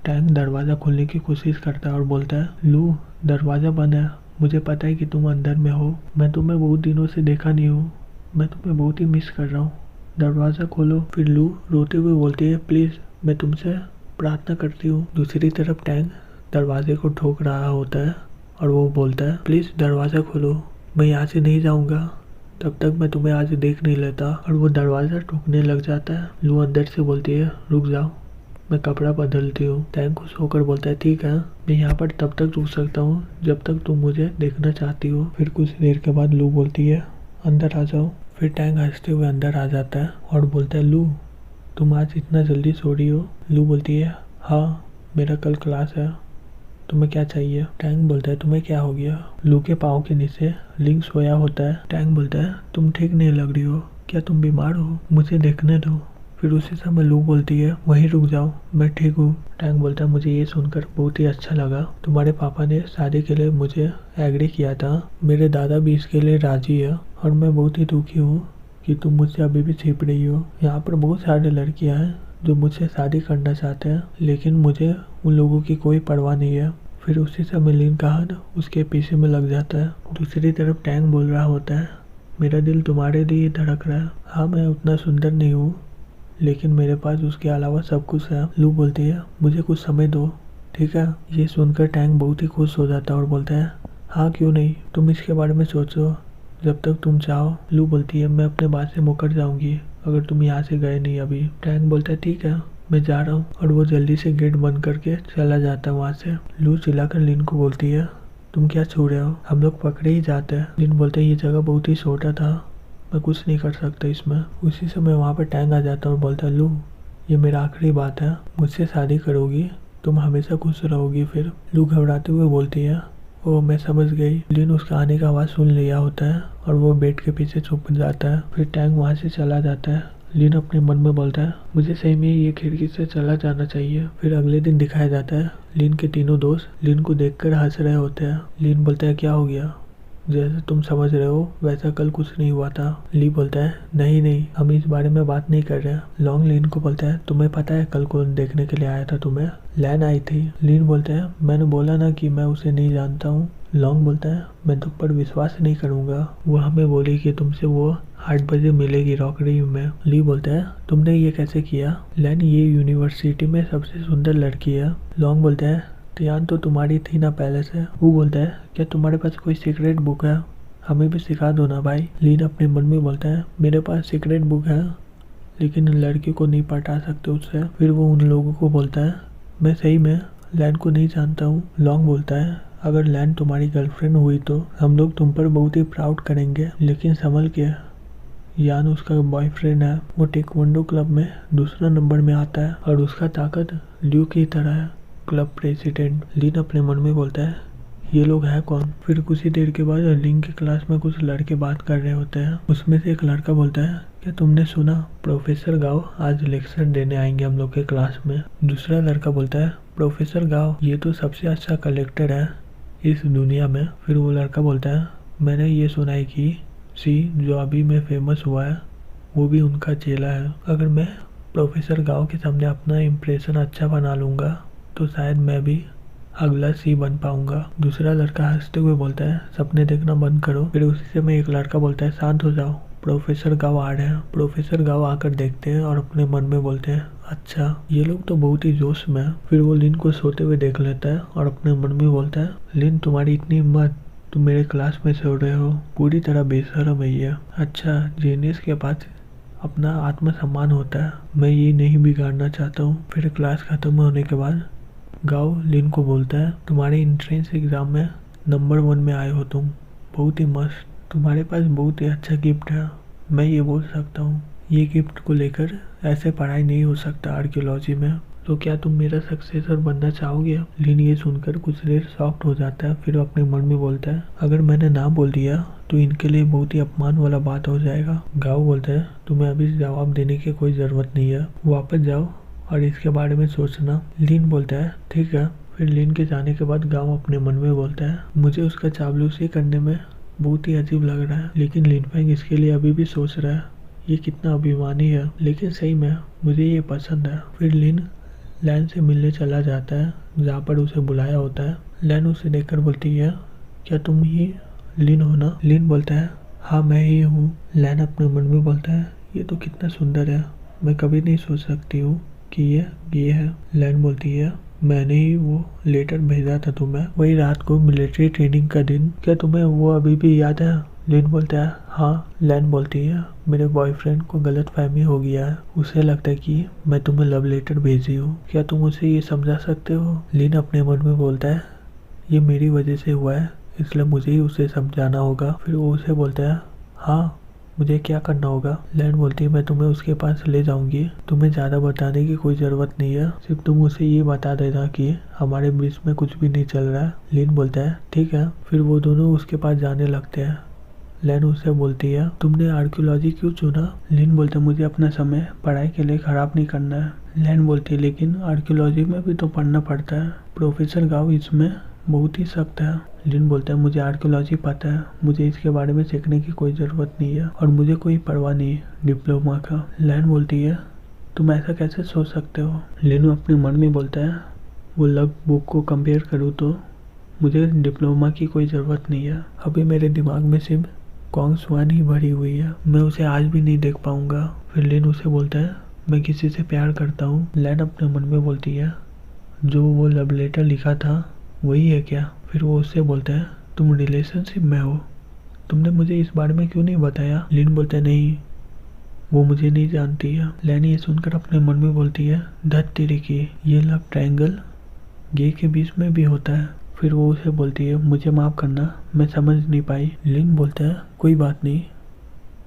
Tank दरवाज़ा खोलने की कोशिश करता है और बोलता है, लू दरवाज़ा बंद है। मुझे पता है कि तुम अंदर में हो। मैं तुम्हें बहुत दिनों से देखा नहीं हूँ। मैं तुम्हें बहुत ही मिस कर रहा हूँ। दरवाज़ा खोलो। फिर लू रोते हुए बोलती है, प्लीज़ मैं तुमसे प्रार्थना करती हूँ। दूसरी तरफ टैंक दरवाजे को ठोक रहा होता है और वो बोलता है, प्लीज़ दरवाज़ा खोलो। मैं यहाँ से नहीं जाऊँगा तब तक मैं तुम्हें आज देख नहीं लेता। और वो दरवाज़ा ठोकने लग जाता है। लू अंदर से बोलती है, रुक जाओ, मैं कपड़ा बदलती हूँ। टैंक खुश होकर बोलता है, ठीक है, मैं यहाँ पर तब तक रुक सकता हूँ जब तक तुम मुझे देखना चाहती हो। फिर कुछ देर के बाद लू बोलती है, अंदर आ जाओ। फिर टैंक हंसते हुए अंदर आ जाता है और बोलता है, लू तुम आज इतना जल्दी सो रही हो? लू बोलती है, हाँ मेरा कल क्लास है। तुम्हें क्या चाहिए? टैंक बोलता है, तुम्हें क्या हो गया? लू के पाँव के नीचे लिंक सोया होता है। टैंक बोलता है, तुम ठीक नहीं लग रही हो, क्या तुम बीमार हो? मुझे देखने दो। फिर उसी समय लू बोलती है, वहीं रुक जाओ, मैं ठीक हूँ। टैंक बोलता है, मुझे ये सुनकर बहुत ही अच्छा लगा। तुम्हारे पापा ने शादी के लिए मुझे एग्री किया था। मेरे दादा भी इसके लिए राजी है और मैं बहुत ही दुखी हूँ कि तुम मुझसे अभी भी छिप रही हो। यहाँ पर बहुत सारे लड़कियाँ हैं जो मुझसे शादी करना चाहते हैं, लेकिन मुझे उन लोगों की कोई परवाह नहीं है। फिर उसी समय लिन का हाथ उसके पीछे में लग जाता है। दूसरी तरफ टैंक बोल रहा होता है, मेरा दिल तुम्हारे लिए धड़क रहा है। हाँ मैं उतना सुंदर नहीं हूँ, लेकिन मेरे पास उसके अलावा सब कुछ है। लू बोलती है, मुझे कुछ समय दो, ठीक है? ये सुनकर टैंक बहुत ही खुश हो जाता है और बोलता है, हाँ क्यों नहीं, तुम इसके बारे में सोचो जब तक तुम चाहो। लू बोलती है, मैं अपने बात से मुकर जाऊंगी अगर तुम यहाँ से गए नहीं अभी। टैंक बोलता है, ठीक है मैं जा रहा हूँ। और वो जल्दी से गेट बंद करके चला जाता है वहाँ से। लू चिल्लाकर लिन को बोलती है, तुम क्या छू रहे हो? हम लोग पकड़े ही जाते हैं। लिन बोलते है, ये जगह बहुत ही छोटा था, मैं कुछ नहीं कर सकता इसमें। उसी समय वहाँ पर टैंक आ जाता है और बोलता है, लू ये मेरा आखिरी बात है, मुझसे शादी करोगी? तुम हमेशा खुश रहोगी फिर? लू घबराते हुए बोलती है, ओ मैं समझ गई। लिन उसका आने का आवाज़ सुन लिया होता है और वो बेड के पीछे छुप जाता है। फिर टैंक वहाँ से चला जाता है। लिन अपने मन में बोलता है, मुझे सही में ये खिड़की से चला जाना चाहिए। फिर अगले दिन दिखाया जाता है, लिन के तीनों दोस्त लिन को देखकर हंस रहे होते हैं। लिन बोलता है, क्या हो गया? जैसे तुम समझ रहे हो वैसा कल कुछ नहीं हुआ था। ली बोलता है, नहीं नहीं हम इस बारे में बात नहीं कर रहे हैं। लॉन्ग लिन को बोलता है, तुम्हें पता है कल कौन देखने के लिए आया था तुम्हें? लैन आई थी। लिन बोलता है, मैंने बोला ना कि मैं उसे नहीं जानता हूँ। लॉन्ग बोलता है, मैं तुम पर विश्वास नहीं करूँगा, वो हमें बोली कि तुमसे वो 8 बजे मिलेगी रॉकरी में। ली बोलता है, तुमने ये कैसे किया? लैन ये यूनिवर्सिटी में सबसे सुंदर लड़की है। लॉन्ग बोलता है, ध्यान तो तुम्हारी थी ना पहले से। वो बोलता है, क्या तुम्हारे पास कोई सीक्रेट बुक है? हमें भी सिखा दो ना भाई। लीन अपने मन में बोलता है, मेरे पास सीक्रेट बुक है लेकिन लड़की को नहीं पटा सकते उससे। फिर वो उन लोगों को बोलता है, मैं सही में लैन को नहीं जानता हूँ। लॉन्ग बोलता है, अगर लैन तुम्हारी गर्लफ्रेंड हुई तो हम लोग तुम पर बहुत ही प्राउड करेंगे, लेकिन संभल के, यान उसका बॉयफ्रेंड है। वो टेक्वांडो क्लब में दूसरा नंबर में आता है और उसका ताकत ल्यू की तरह है, क्लब प्रेसिडेंट। लिन अपने मन में बोलता है, ये लोग हैं कौन? फिर कुछ ही देर के बाद लिंग की क्लास में कुछ लड़के बात कर रहे होते हैं। उसमें से एक लड़का बोलता है, क्या तुमने सुना प्रोफेसर गाओ आज लेक्चर देने आएंगे हम लोग के क्लास में? दूसरा लड़का बोलता है, प्रोफेसर गाओ ये तो सबसे अच्छा कलेक्टर है इस दुनिया में। फिर वो लड़का बोलता है, मैंने ये सुना है कि सी जो अभी में फेमस हुआ है वो भी उनका चेला है। अगर मैं प्रोफेसर गाओ के सामने अपना इम्प्रेशन अच्छा बना लूँगा तो शायद मैं भी अगला सी बन पाऊंगा। दूसरा लड़का हंसते हुए बोलता है, सपने देखना बंद करो। फिर उसी समय एक लड़का बोलता है, शांत हो जाओ, प्रोफेसर गाओ आ रहे हैं। प्रोफेसर गाओ आकर देखते हैं और अपने मन में बोलते हैं, अच्छा ये लोग तो बहुत ही जोश में है। फिर वो लिन को सोते हुए देख लेता है और अपने मन में बोलता है, लिन तुम्हारी इतनी हिम्मत, तुम मेरे क्लास में सो रहे हो, पूरी तरह बेशर्म है ये। अच्छा जीनियस के पास अपना आत्मसम्मान होता है, मैं ये नहीं बिगाड़ना चाहता हूँ। फिर क्लास खत्म होने के बाद गाओ लिन को बोलता है, तुम्हारे एंट्रेंस एग्जाम में नंबर 1 में आए हो तुम, बहुत ही मस्त, तुम्हारे पास बहुत ही अच्छा गिफ्ट है। मैं ये बोल सकता हूँ ये गिफ्ट को लेकर ऐसे पढ़ाई नहीं हो सकता आर्कियोलॉजी में, तो क्या तुम मेरा सक्सेसर बनना चाहोगे? लिन ये सुनकर कुछ देर शॉक्ड हो जाता है। फिर अपने मन में बोलता है, अगर मैंने ना बोल दिया तो इनके लिए बहुत ही अपमान वाला बात हो जाएगा। गाओ बोलता है, तुम्हें अभी जवाब देने की कोई ज़रूरत नहीं है, वापस जाओ और इसके बारे में सोचना। लिन बोलता है, ठीक है। फिर लिन के जाने के बाद गाओ अपने मन में बोलता है, मुझे उसका चापलूसी करने में बहुत ही अजीब लग रहा है, लेकिन लिन फेंग इसके लिए अभी भी सोच रहा है ये कितना अभिमानी है, लेकिन सही में मुझे ये पसंद है। फिर लिन लैन से मिलने चला जाता है जहाँ पर उसे बुलाया होता है। लैन उसे देखकर बोलती है, क्या तुम ही लिन हो ना? लिन बोलता है, हाँ मैं ही हूँ। लैन अपने मन में बोलता है, ये तो कितना सुंदर है, मैं कभी नहीं सोच सकती हूँ कि ये है। लैन बोलती है, मैंने ही वो लेटर भेजा था तुम्हें, वही रात को मिलिट्री ट्रेनिंग का दिन, क्या तुम्हें वो अभी भी याद है? लिन बोलता है, हाँ। लैन बोलती है, मेरे बॉयफ्रेंड को गलत फहमी हो गया है, उसे लगता है कि मैं तुम्हें लव लेटर भेजी हूँ, क्या तुम उसे ये समझा सकते हो? लिन अपने मन में बोलता है, ये मेरी वजह से हुआ है, इसलिए मुझे ही उसे समझाना होगा। फिर वो उसे बोलता है, हाँ मुझे क्या करना होगा? लैन बोलती है, मैं तुम्हें उसके पास ले जाऊंगी, तुम्हें ज़्यादा बताने की कोई ज़रूरत नहीं है, सिर्फ तुम उसे ये बता देना कि हमारे बीच में कुछ भी नहीं चल रहा है। लिन बोलता है, ठीक है। फिर वो दोनों उसके पास जाने लगते हैं। लैन उससे बोलती है, तुमने आर्कियोलॉजी क्यों चुना? लिन बोलता है, मुझे अपना समय पढ़ाई के लिए ख़राब नहीं करना है। लैन बोलती है, लेकिन आर्कियोलॉजी में भी तो पढ़ना पड़ता है, प्रोफेसर गाव इसमें बहुत ही सख्त है। लिन बोलता है, मुझे आर्कियोलॉजी पता है, मुझे इसके बारे में सीखने की कोई ज़रूरत नहीं है और मुझे कोई परवाह नहीं डिप्लोमा का। लैन बोलती है, तुम ऐसा कैसे सोच सकते हो? लिन अपने मन में बोलता है, वो लग बुक को कंपेयर करूँ तो मुझे डिप्लोमा की कोई ज़रूरत नहीं है, अभी मेरे दिमाग में सिर्फ कॉन्ग ही भरी हुई है, मैं उसे आज भी नहीं देख पाऊंगा। फिर लिन उसे बोलता है, मैं किसी से प्यार करता हूँ। लैन अपने मन में बोलती है, जो वो लव लेटर लिखा था वही है क्या? फिर वो उससे बोलता है, तुम रिलेशनशिप में हो, तुमने मुझे इस बारे में क्यों नहीं बताया? लिन बोलता है, नहीं वो मुझे नहीं जानती है। लैन ये सुनकर अपने मन में बोलती है, धत तेरी की, ये लव ट्रायंगल गे के बीच में भी होता है। फिर वो उसे बोलती है, मुझे माफ़ करना, मैं समझ नहीं पाई। लिन बोलता है, कोई बात नहीं,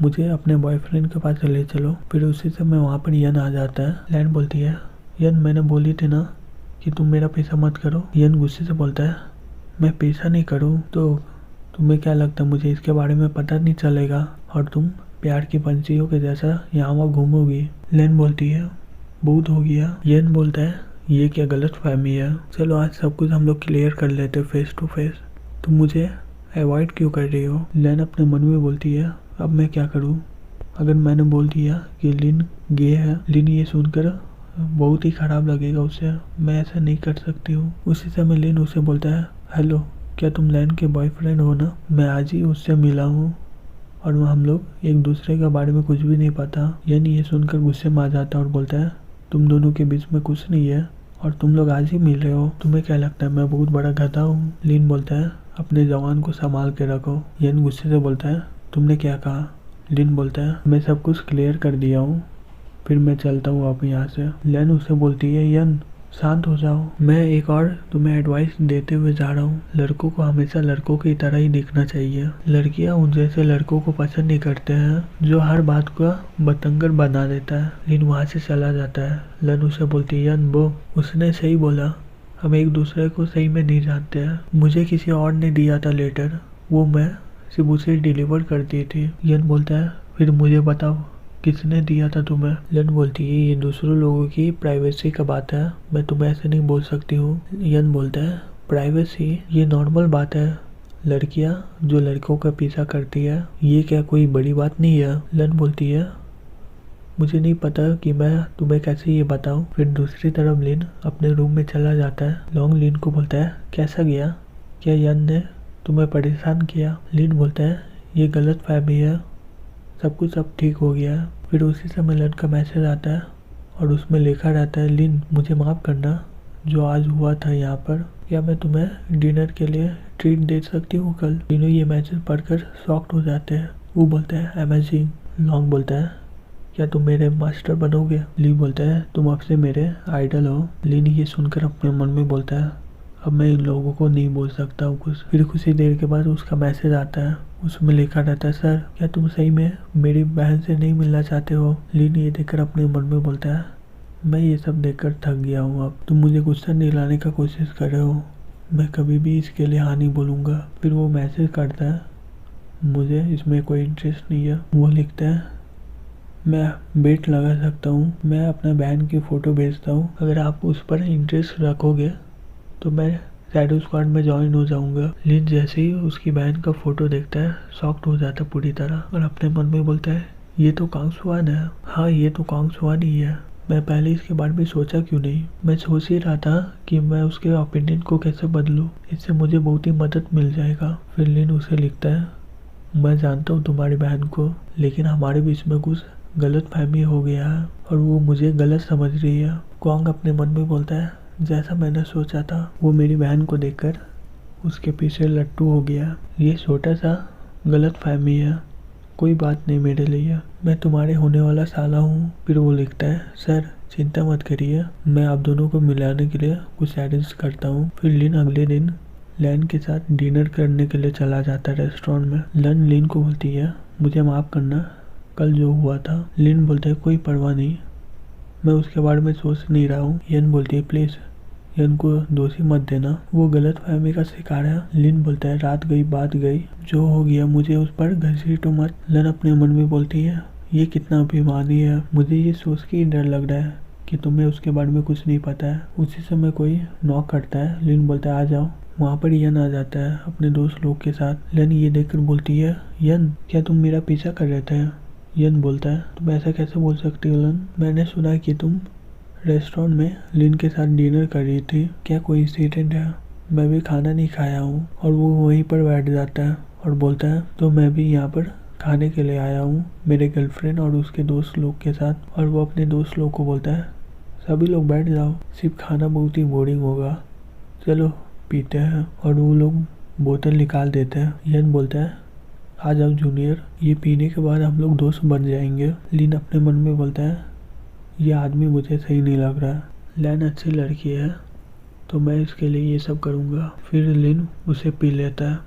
मुझे अपने बॉयफ्रेंड के पास ले चलो। फिर उसी समय वहाँ पर यन आ जाता है। लैन बोलती है, यन मैंने बोली थी ना कि तुम मेरा पीछा मत करो। यन गुस्से से बोलता है, मैं पीछा नहीं करूँ तो तुम्हें क्या लगता है मुझे इसके बारे में पता नहीं चलेगा और तुम प्यार की पंछियों के जैसा यहाँ वहाँ घूमोगी? लैन बोलती है, बहुत हो गया। यन बोलता है, ये क्या गलत फहमी है, चलो आज सब कुछ हम लोग क्लियर कर लेते फेस टू फेस, तुम मुझे अवॉइड क्यों कर रही हो? लैन अपने मन में बोलती है, अब मैं क्या करूं? अगर मैंने बोल दिया कि लिन गे है, लिन ये सुनकर बहुत ही ख़राब लगेगा उसे, मैं ऐसा नहीं कर सकती हूँ। उसी समय लिन उसे बोलता है, हेलो क्या तुम लैन के बॉयफ्रेंड हो ना? मैं आज ही उससे मिला हूँ और हम लोग एक दूसरे के बारे में कुछ भी नहीं पता। यानी ये सुनकर गुस्से में आ जाता है और बोलता है, तुम दोनों के बीच में कुछ नहीं है और तुम लोग आज ही मिल रहे हो, तुम्हें क्या लगता है मैं बहुत बड़ा गधा हूँ? लिन बोलता है, अपने जवान को संभाल के रखो। यन गुस्से से बोलता है, तुमने क्या कहा? लिन बोलता है, मैं सब कुछ क्लियर कर दिया हूँ, फिर मैं चलता हूँ अब यहाँ से। लैन उससे बोलती है, यन शांत हो जाओ, मैं एक और तुम्हें एडवाइस देते हुए जा रहा हूँ, लड़कों को हमेशा लड़कों की तरह ही दिखना चाहिए, लड़कियाँ उन जैसे लड़कों को पसंद नहीं करते हैं जो हर बात को बतंगर बना देता है। लिन वहाँ से चला जाता है। लैन उसे बोलती है, यन वो उसने सही बोला, हम एक दूसरे को सही में नहीं जानते हैं, मुझे किसी और ने दिया था लेटर, वो मैं सिर्फ उसे डिलीवर कर दी थी। यन बोलता है, फिर मुझे बताओ किसने दिया था तुम्हें? लैन बोलती है, ये दूसरों लोगों की प्राइवेसी का बात है, मैं तुम्हें ऐसे नहीं बोल सकती हूँ। यन बोलता है, प्राइवेसी ये नॉर्मल बात है, लड़कियाँ जो लड़कों का पीछा करती है ये क्या कोई बड़ी बात नहीं है? लैन बोलती है, मुझे नहीं पता कि मैं तुम्हें कैसे ये बताऊँ। फिर दूसरी तरफ लिन अपने रूम में चला जाता है। लॉन्ग लिन को बोलता है, कैसा गया, क्या यन ने तुम्हें परेशान किया? लिन बोलता है, ये गलत फहमी है, सब कुछ अब ठीक हो गया है। फिर उसी समय लैन का मैसेज आता है और उसमें लिखा रहता है, लिन मुझे माफ़ करना जो आज हुआ था यहाँ पर, क्या मैं तुम्हें डिनर के लिए ट्रीट दे सकती हूँ कल? तीनों ये मैसेज पढ़कर शॉक्ड हो जाते हैं। वो बोलता है, अमेजिंग। लॉन्ग बोलता है, क्या तुम मेरे मास्टर बनोगे? ली बोलता है, तुम अब से मेरे आइडल हो। लिन ये सुनकर अपने मन में बोलता है, अब मैं इन लोगों को नहीं बोल सकता हूँ कुछ। फिर कुछ ही देर के बाद उसका मैसेज आता है, उसमें लिखा रहता है, सर क्या तुम सही में मेरी बहन से नहीं मिलना चाहते हो? लिन ये देखकर अपने मन में बोलता है, मैं ये सब देखकर थक गया हूँ, अब तुम मुझे गुस्सा दिलाने का कोशिश कर रहे हो, मैं कभी भी इसके लिए हाँ नहीं बोलूँगा। फिर वो मैसेज करता है, मुझे इसमें कोई इंटरेस्ट नहीं है। वो लिखता है, मैं बेट लगा सकता हूँ, मैं अपना बहन की फ़ोटो भेजता हूँ, अगर आप उस पर इंटरेस्ट रखोगे तो मैं शैडो स्क्वाड में ज्वाइन हो जाऊंगा। लिन जैसे ही उसकी बहन का फोटो देखता है शॉक्ड हो जाता है पूरी तरह और अपने मन में बोलता है, ये तो कांग सुआन है, हाँ ये तो कांग सुआन ही है, मैं पहले इसके बारे में सोचा क्यों नहीं। मैं सोच ही रहा था कि मैं उसके ओपिनियन को कैसे बदलूं, इससे मुझे बहुत ही मदद मिल जाएगा। फिर लिन उसे लिखता है, मैं जानता हूँ तुम्हारी बहन को, लेकिन हमारे बीच में कुछ गलतफहमी हो गया है और वो मुझे गलत समझ रही है। क्वांग अपने मन में बोलता है, जैसा मैंने सोचा था। वो मेरी बहन को देखकर उसके पीछे लट्टू हो गया। ये छोटा सा गलतफहमी है, कोई बात नहीं मेरे लिए, मैं तुम्हारे होने वाला साला हूँ। फिर वो लिखता है, सर चिंता मत करिए, मैं आप दोनों को मिलाने के लिए कुछ अरेंज करता हूँ। फिर लिन अगले दिन लैन के साथ डिनर करने के लिए चला जाता है रेस्टोरेंट में। लन लिन को बोलती है, मुझे माफ़ करना, कल जो हुआ था। लिन बोलता है, कोई परवाह नहीं, मैं उसके बारे में सोच नहीं रहा हूँ। यन बोलती है, प्लीज़ यन को दोषी मत देना, वो गलतफहमी का शिकार है। लिन बोलता है, रात गई बात गई, जो हो गया मुझे उस पर घसीटो मत। लन अपने मन में बोलती है, ये कितना अभिमानी है, मुझे ये सोच के ही डर लग रहा है कि तुम्हें उसके बारे में कुछ नहीं पता है। उसी समय कोई नॉक करता है। लिन बोलता है, आ जाओ। वहाँ पर यन आ जाता है अपने दोस्त लोग के साथ। लन ये देखकर बोलती है, यन क्या तुम मेरा पीछा कर रहे थे? यन बोलता है, तुम ऐसा कैसे बोल सकती हो लन, मैंने सुना कि तुम रेस्टोरेंट में लिन के साथ डिनर कर रही थी, क्या कोई इंसिडेंट है? मैं भी खाना नहीं खाया हूँ। और वो वहीं पर बैठ जाता है और बोलता है, तो मैं भी यहाँ पर खाने के लिए आया हूँ मेरे गर्लफ्रेंड और उसके दोस्त लोग के साथ। और वो अपने दोस्त लोग को बोलता है, सभी लोग बैठ जाओ, सिर्फ खाना बहुत ही बोरिंग होगा, चलो पीते हैं। और वो लोग बोतल निकाल देते हैं। यन बोलता है, आ जाओ जूनियर, ये पीने के बाद हम लोग दोस्त बन जाएंगे। लिन अपने मन में बोलता है, ये आदमी मुझे सही नहीं लग रहा, लैन अच्छी लड़की है तो मैं इसके लिए ये सब करूँगा। फिर लिन उसे पी लेता है।